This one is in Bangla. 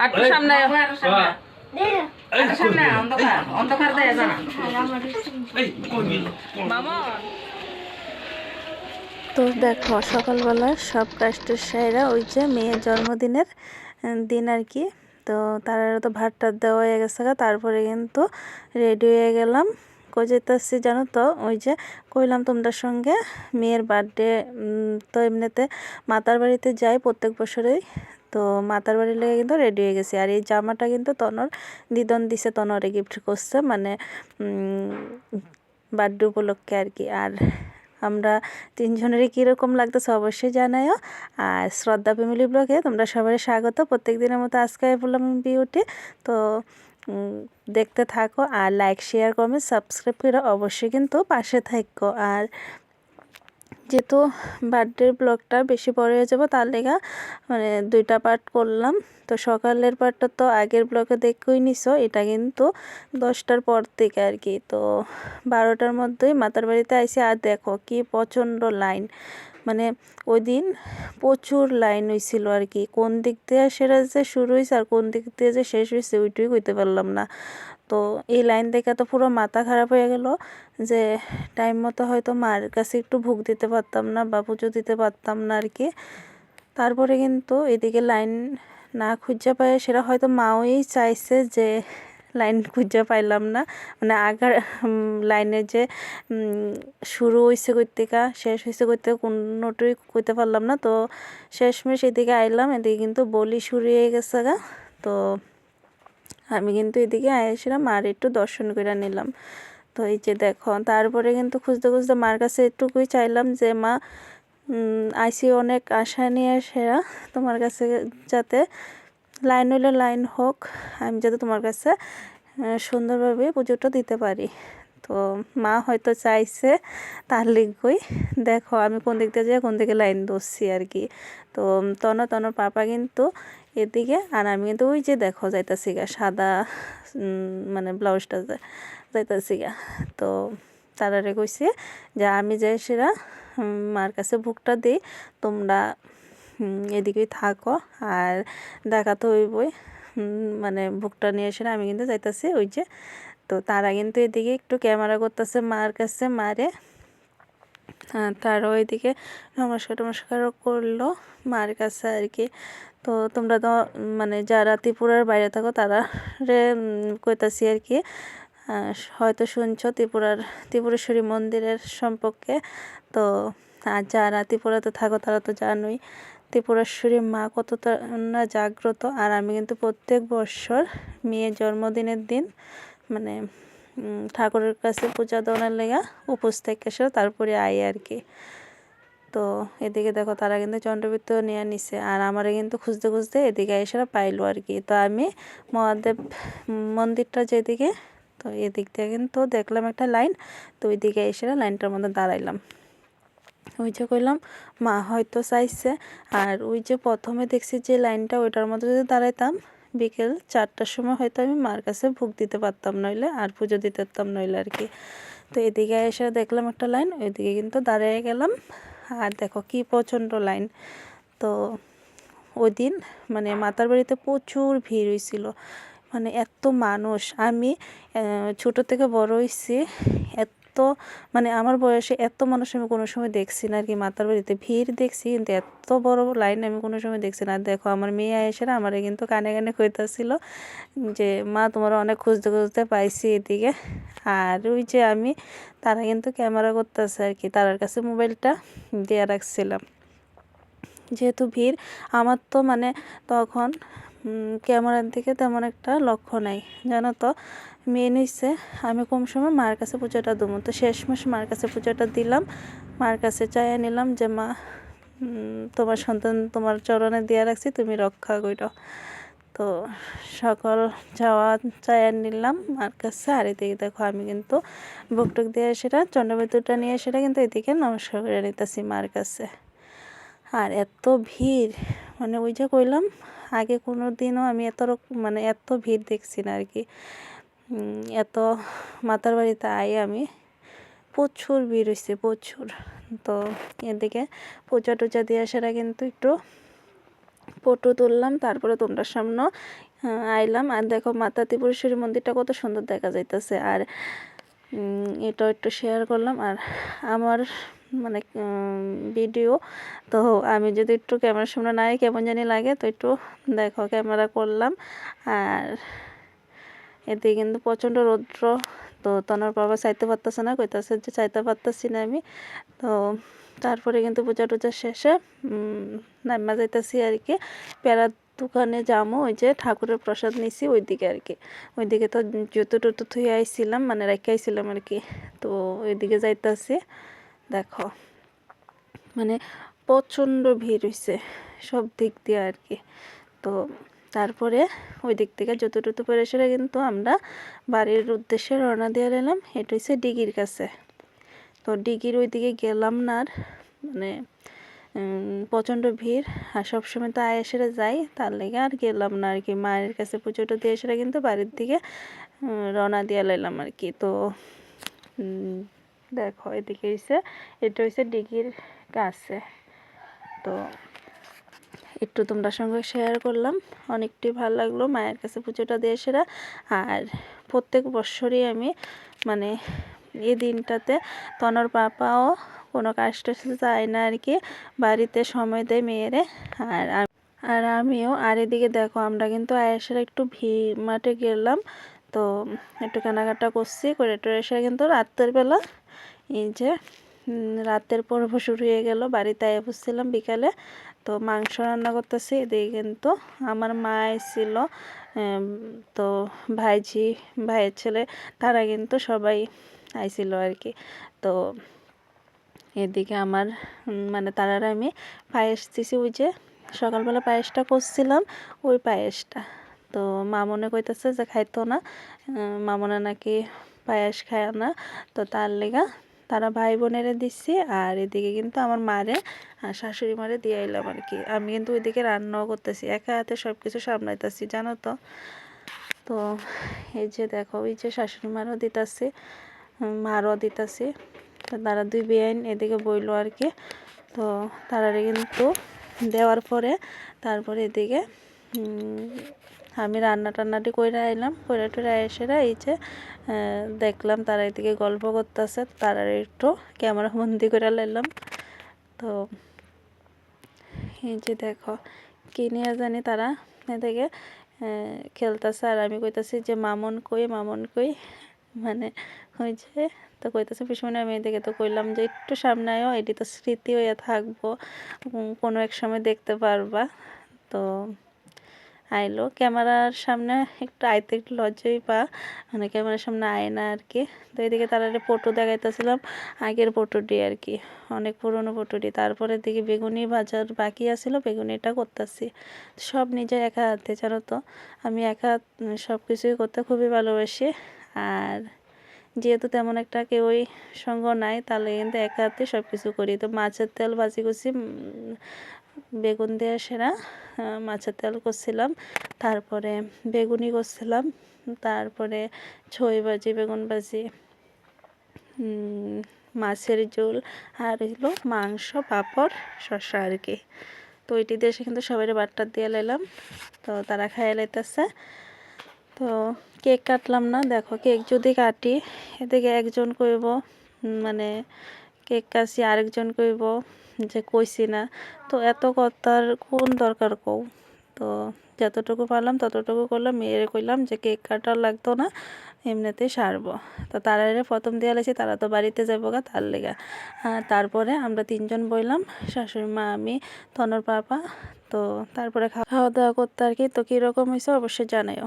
একটু সামনে সামনে অন্ধকার অন্ধকার দেয় জানা মামা। তো দেখো সকালবেলা সব কাস্টের সাইরা ওই যে মেয়ের জন্মদিনের দিন আর কি। তো তারা তো ভাত টাত দেওয়া হয়ে গেছে, তারপরে কিন্তু রেডি হয়ে গেলাম। কই যেতেছি জানো তো, ওই যে কইলাম তোমাদের সঙ্গে মেয়ের বার্থডে। তো এমনিতে মাতার বাড়িতে যাই প্রত্যেক বছরেই। তো মাতার বাড়ির লেগে কিন্তু রেডি হয়ে গেছি। আর এই জামাটা কিন্তু তনর দিদন দিছে, তনরে গিফট করছে মানে বার্থডে উপলক্ষে আর কি। আর আমরা তিনজনেরই কীরকম লাগতেছে অবশ্যই জানাইও। আর শ্রদ্ধা ফ্যামিলি ব্লগে তোমরা সবাই স্বাগত। প্রত্যেক দিনের মতো আজকে বললাম বিউটি। তো দেখতে থাকো আর লাইক শেয়ার কমেন্ট সাবস্ক্রাইব করে অবশ্যই কিন্তু পাশে থাকো। আর যেহেতু বার্থডের ব্লগটা বেশি বড় হয়ে যাবো তার লেগা মানে দুইটা পার্ট করলাম। তো সকালের পার্টটা তো আগের ব্লগে দেখেই নিছো, এটা কিন্তু 10টার পর থেকে আর কি। তো 12টার মধ্যেই মাতার বাড়িতে আইসি। আর দেখো কি প্রচণ্ড লাইন, মানে ওই দিন প্রচুর লাইন হয়েছিল আর কি। কোন দিক দিয়ে সেটা যে শুরু হয়েছে আর কোন দিক দিয়ে যে শেষ হয়েছে ওইটুই কইতে পারলাম না। তো এই লাইন দেখে তো পুরো মাথা খারাপ হয়ে গেল যে টাইম মতো হয়তো মার কাছে একটু ভোগ দিতে পারতাম না বা পুজো দিতে পারতাম না আর কি। তারপরে কিন্তু এদিকে লাইন না খুঁজে পায়, সেটা হয়তো মাওই চাইছে যে লাইন খুঁজে পাইলাম না, মানে আগার লাইনের যে শুরু হয়েছে কইতেকা শেষ হয়েছে কইতে কোনোটাই কইতে পারলাম না। তো শেষমেশ এদিকে আইলাম, এদিকে কিন্তু বলি শুরু হয়ে গেছে গা। তো আমি কিন্তু এদিকে আয়েছিলাম আর একটু দর্শন করে নিলাম। তো এই যে দেখো তারপরে কিন্তু খুঁজতে খুঁজতে মার কাছে একটুকুই চাইলাম যে মা আইসি অনেক আশা নিয়ে সেরা তোমার কাছে, যাতে লাইন হইলে লাইন হোক, আমি যাতে তোমার কাছে সুন্দরভাবে পুজোটা দিতে পারি। তো মা হয়তো চাইছে তার লিগই দেখো আমি কোন দিক দিয়ে যাই কোন দিকে লাইন ধরছি আর কি। তো তনর পাপা কিন্তু এদিকে আর আমি কিন্তু ওই যে দেখো যাইতাছি গা সাদা মানে ব্লাউজটা যাইতাছি গা। তো তারারে কইছে যে আমি যাই সেরা মার কাছে ভোগটা দিই, তোমরা এদিকেই থাকো আর দেখা তো হইবই, মানে ভোগটা নিয়ে এসে আমি কিন্তু যাইতাছি ওই যে। তো তারা কিন্তু এদিকে একটু ক্যামেরা করতেছে মার কাছে মারে। তারও ওইদিকে নমস্কারও করলো মার কাছে আর কি। তো তোমরা তো মানে যারা ত্রিপুরার বাইরে থাকো তারা রে কইতাছি আর কি, হয়তো শুনছো ত্রিপুরেশ্বরী মন্দিরের সম্পর্কে। তো আর যারা ত্রিপুরাতে থাকো তারা তো জানোই ত্রিপুরেশ্বরী মা কতটা না জাগ্রত। আর আমি কিন্তু প্রত্যেক বছর মেয়ের জন্মদিনের দিন মানে ঠাকুরের কাছে পূজা দেওয়ার লেগা উপোস থেকে এসে তারপরে আই আর কি। তো এদিকে দেখো তারা কিন্তু চন্দ্রবৃত্ত নিয়ে নিছে আর আমারে কিন্তু খুঁজতে খুঁজতে এদিকে এসে পাইলো আর কি। তো আমি মহাদেব মন্দিরটা যেদিকে, তো এদিক দিয়ে কিন্তু দেখলাম একটা লাইন। তো ওইদিকে এসে লাইনটার মধ্যে দাঁড়াইলাম। ওই যে কইলাম মা হয়তো চাইছে। আর ওই যে প্রথমে দেখছি যে লাইনটা ওইটার মধ্যে যদি দাঁড়াইতাম বিকেল 4টার সময় হয়তো আমি মার কাছে ভোগ দিতে পারতাম, নইলে আর পুজো দিতে পারতাম নইলে আর কি। তো এদিকে এসে দেখলাম একটা লাইন, ওইদিকে কিন্তু দাঁড়িয়ে গেলাম। আর দেখো কি প্রচণ্ড লাইন। তো ওই দিন মানে মাতার বাড়িতে প্রচুর ভিড় হয়েছিল, মানে এত মানুষ। আমি ছোট থেকে বড় হয়েছি, এত মানে আমার বয়সে এত মানুষ আমি কোনো সময় দেখছি না আর কি। মাতার বাড়িতে ভিড় দেখছি কিন্তু এত বড় লাইন আমি কোনো সময় দেখছি না। দেখো আমার মেয়ে এসে না আমার কিন্তু কানে কানে কইতাছিল যে মা তোমার অনেক খুঁজতে খুঁজতে পাইছি এদিকে। আর ওই যে আমি তারা কিন্তু ক্যামেরা করতেছে আর কি, তার কাছে মোবাইলটা দিয়ে রাখছিলাম যেহেতু ভিড়। আমার তো মানে তখন ক্যামেরার দিকে তেমন একটা লক্ষ্য নাই জানো। তো মেন হইছে আমি কম সময় মার কাছে পূজাটা দেবো। তো শেষমেশ মার কাছে পূজাটা দিলাম, মার কাছে চাইয়া নিলাম যে মা তোমার সন্তান তোমার চরণে দিয়ে রাখছি, তুমি রক্ষা করো। তো সকল চাওয়া চাইয়া নিলাম মার কাছে। আর এদিকে দেখো আমি কিন্তু ভোগটোক দিয়ে সেটা চন্দ্রবিদ্যুৎটা নিয়ে সেটা কিন্তু এদিকে নমস্কার করে নিতেছি মার কাছে। আর এত ভিড়, মানে ওই যে কইলাম আগে কোনো দিনও আমি মানে এত ভিড় দেখছি না আর কি। এত মাতার বাড়িতে আমি প্রচুর ভিড় হয়েছে প্রচুর। তো এদিকে পূজা টুজা দিয়ে সেটা কিন্তু একটু ফটো তুললাম, তারপরে তোমরা সামনে আইলাম। আর দেখো মাতা ত্রিপুরেশ্বরী মন্দিরটা কত সুন্দর দেখা যাইতেছে। আর এটা একটু শেয়ার করলাম। আর আমার মানে ভিডিও তো আমি যদি একটু ক্যামেরার সামনে নাই কেমন জানি লাগে, তো একটু দেখো ক্যামেরা করলাম। আর এতে কিন্তু প্রচণ্ড রৌদ্র, তো তনার বাবা চাইতে পারতেছে না, কইতাছে যে চাইতে পারতেছি না আমি। তো তারপরে কিন্তু পূজা টুজা শেষে নামা যাইতেছি আর কি। পেয়ারার দোকানে যামো, ওই যে ঠাকুরের প্রসাদ নিছি ওইদিকে আর কি। ওইদিকে তো জুতো টুতো থুয়ে আইছিলাম, মানে রেখে আইছিলাম আর কি। তো ওইদিকে যাইতেছি। দেখো মানে প্রচণ্ড ভিড় হয়েছে সব দিক দিয়ে আর কি। তো তারপরে ওই দিক থেকে জুতো টুতো পরে এসে কিন্তু আমরা বাড়ির উদ্দেশ্যে রওনা দিয়ে এলাম। এটা হচ্ছে ডিগির কাছে। তো ডিগির ওইদিকে গেলাম না, আর মানে প্রচণ্ড ভিড়। আর সবসময় তো আয়েসেরা যাই, তার লেগে আর গেলাম না আর কি। মায়ের কাছে পুজোটা দিয়ে এসে কিন্তু বাড়ির দিকে রওনা দিয়ে লাইলাম আর কি। তো দেখো এদিকে হয়েছে, এটা হয়েছে ডিগির কাছে। তো একটু তোমরা সঙ্গে শেয়ার করলাম, অনেকটাই ভালো লাগলো মায়ের কাছে পুজোটা দিয়ে এসেরা। আর প্রত্যেক বছরই আমি মানে এই দিনটাতে তনর পাপাও কোনো কাজ টাজ যায় না আর কি, বাড়িতে সময় দেয় মেয়েরে। আর আমিও। আর এদিকে দেখো আমরা কিন্তু আয়েসের একটু মাঠে গেলাম। তো একটু কেনাকাটা করছি, করে টোরে এসে কিন্তু রাতের বেলা এই যে রাতের পর্ব শুরু হয়ে গেল। বাড়িতে আয়ে বসছিলাম বিকালে, তো মাংস রান্না করতেছি। এদিকে কিন্তু আমার মা এসেছিল, তো ভাইঝি ভাইয়ের ছেলে তারা কিন্তু সবাই আইছিল আর কি। তো এদিকে আমার মানে তারার আমি পায়েস দিছি, ওই যে সকালবেলা পায়েসটা করছিলাম ওই পায়েসটা। তো মামনে কইতেছে যে খাইতো না, মামনে নাকি পায়েস খায় না। তো তার লেগা তারা ভাই বোনেরে দিচ্ছি। আর এদিকে কিন্তু আমার মারে আর শাশুড়ি মারে দিয়ে এলাম আর কি। আমি কিন্তু ওইদিকে রান্নাও করতেছি, একা হাতে সব কিছু সামলাইতেছি জানো তো। তো এই যে দেখো ওই যে শাশুড়ি মারও দিতেছি, মারও দিতেছি। তো তারা দুই বেআইন এদিকে বইলো আর কি। তো তারারে কিন্তু দেওয়ার পরে তারপরে এদিকে আমি রান্নাটি কইরা আইলাম, কইরা টইরা এসে এই যে দেখলাম তারা এদিকে গল্প করতেছে। তারা একটু ক্যামেরা বন্দি করে লাইলাম। তো এই যে দেখো কি নিয়ে জানি তারা এদিকে খেলতেছে। আর আমি কইতাছি যে মামন কই, মামন কই, মানে ওই যে। তো কইতেছে পিছনে, আমি এদিকে তো কইলাম যে একটু সামনে আয়ো, এটি তো স্মৃতি হয়ে থাকবো, কোনো এক সময় দেখতে পারবা। তো আইলো ক্যামেরার সামনে, একটু আইতে একটু লজ্জাই পা, মানে ক্যামেরার সামনে আয় না আর কি। তো এদিকে তারা ফটো দেখাইতেছিলাম, আগের ফটোটি আর কি, অনেক পুরনো ফটোটি। তারপরে দিকে বেগুনি ভাজার বাকি আছিল, বেগুনিটা করতেছি। সব নিজে একা হাতে জানো তো, আমি একা সব কিছুই করতে খুবই ভালোবাসি। আর যেহেতু তেমন একটা কেউই সঙ্গ নাই, তাহলে কিন্তু একা হাতে সব কিছু করি। তো মাছের তেল ভাজি করছি, বেগুন দিয়ে সেরা মাছের তেল করছিলাম, তারপরে বেগুনি করছিলাম, তারপরে ছই ভাজি, বেগুন ভাজি, মাছের ঝোল, আর হইলো মাংস, পাঁপড়, শসা আর কি। তো ওইটি দিয়ে এসে কিন্তু সবাই বাট্টা দিয়ে লাইলাম। তো তারা খাইয়ে লাইতেছে। তো কেক কাটলাম না, দেখো কেক যদি কাটি এদিকে একজন কইব মানে কেক কাছি, আরেকজন কইব যে কইছি না। তো এত কথার কোন দরকার কও। তো যতটুকু পারলাম ততটুকু করলাম। মেয়েরে কইলাম যে কেক কাটার লাগতো না, এমনিতেই সারবো। তো তারা প্রথম দিয়ে লাইছি, তারা তো বাড়িতে যাবো গা, তার লেগা। তারপরে আমরা তিনজন বইলাম, শাশুড়ি মা, আমি, তনর পাপা। তো তারপরে খাওয়া দাওয়া করতে আর কি। তো কীরকম হয়েছে অবশ্যই জানাইও।